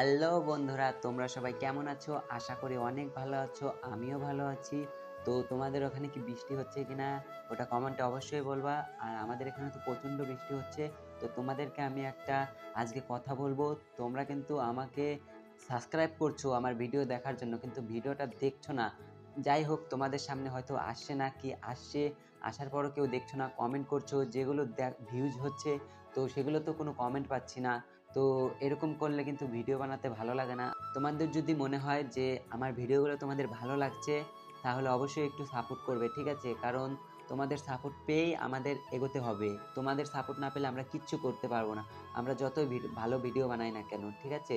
Hello বন্ধুরা, তোমরা সবাই কেমন আছো? আশা করি অনেক ভালো আছো। আমিও ভালো আছি। তো তোমাদের ওখানে কি বৃষ্টি হচ্ছে কিনা ওটা কমেন্টে অবশ্যই বলবা। আর আমাদের এখানে তো প্রচণ্ড বৃষ্টি হচ্ছে। তো তোমাদেরকে আমি একটা আজকে কথা বলবো। তোমরা কিন্তু আমাকে সাবস্ক্রাইব করছো আমার ভিডিও দেখার জন্য, কিন্তু ভিডিওটা দেখছো না। যাই হোক, তোমাদের সামনে হয়তো আসছে না, কি আসছে, আসার পরও কেউ দেখছো না, কমেন্ট করছো যেগুলো ভিউজ হচ্ছে, তো সেগুলো তো কোনো কমেন্ট পাচ্ছি না। তো এরকম করলে কিন্তু ভিডিও বানাতে ভালো লাগে না। তোমাদের যদি মনে হয় যে আমার ভিডিওগুলো তোমাদের ভালো লাগছে, তাহলে অবশ্যই একটু সাপোর্ট করবে, ঠিক আছে? কারণ তোমাদের সাপোর্ট পেয়েই আমাদের এগোতে হবে। তোমাদের সাপোর্ট না পেলে আমরা কিচ্ছু করতে পারবো না, আমরা যতই ভালো ভিডিও বানাই না কেন, ঠিক আছে?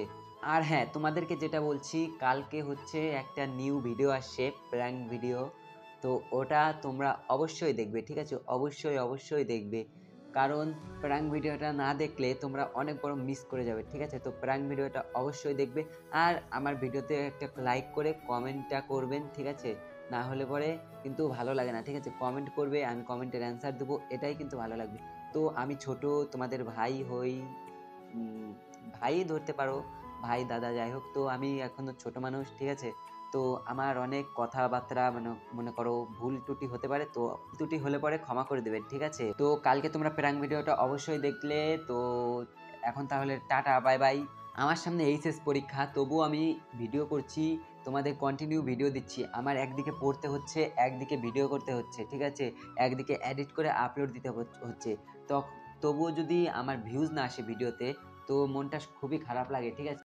আর হ্যাঁ, তোমাদেরকে যেটা বলছি, কালকে হচ্ছে একটা নিউ ভিডিও আসছে, প্র্যাঙ্ক ভিডিও। তো ওটা তোমরা অবশ্যই দেখবে, ঠিক আছে? অবশ্যই অবশ্যই দেখবে। কারণ প্র্যাঙ্ক ভিডিওটা না দেখলে তোমরা অনেক বড় মিস করে যাবে, ঠিক আছে? তো প্র্যাঙ্ক ভিডিওটা অবশ্যই দেখবে। আর আমার ভিডিওতে একটা লাইক করে কমেন্টটা করবেন, ঠিক আছে? না হলে পরে কিন্তু ভালো লাগে না, ঠিক আছে? কমেন্ট করবে, আমি কমেন্টের অ্যান্সার দেবো, এটাই কিন্তু ভালো লাগবে। তো আমি ছোট, তোমাদের ভাই হই, ভাই ধরতে পারো, ভাই দাদা যাই হোক। তো আমি এখনো ছোট মানুষ, ঠিক আছে? তো আমার অনেক কথাবার্তা মানে মনে করো ভুল ত্রুটি হতে পারে, তো ত্রুটি হলে পরে ক্ষমা করে দেবেন, ঠিক আছে? তো কালকে তোমরা প্র্যাঙ্ক ভিডিওটা অবশ্যই দেখলে। তো এখন তাহলে টাটা, বাই বাই। আমার সামনে এইচএস পরীক্ষা, তবুও আমি ভিডিও করছি, তোমাদের কন্টিনিউ ভিডিও দিচ্ছি। আমার একদিকে পড়তে হচ্ছে, একদিকে ভিডিও করতে হচ্ছে, ঠিক আছে? একদিকে এডিট করে আপলোড দিতে হচ্ছে। তবুও যদি আমার ভিউজ না আসে ভিডিওতে, তো মনটা খুবই খারাপ লাগে, ঠিক আছে?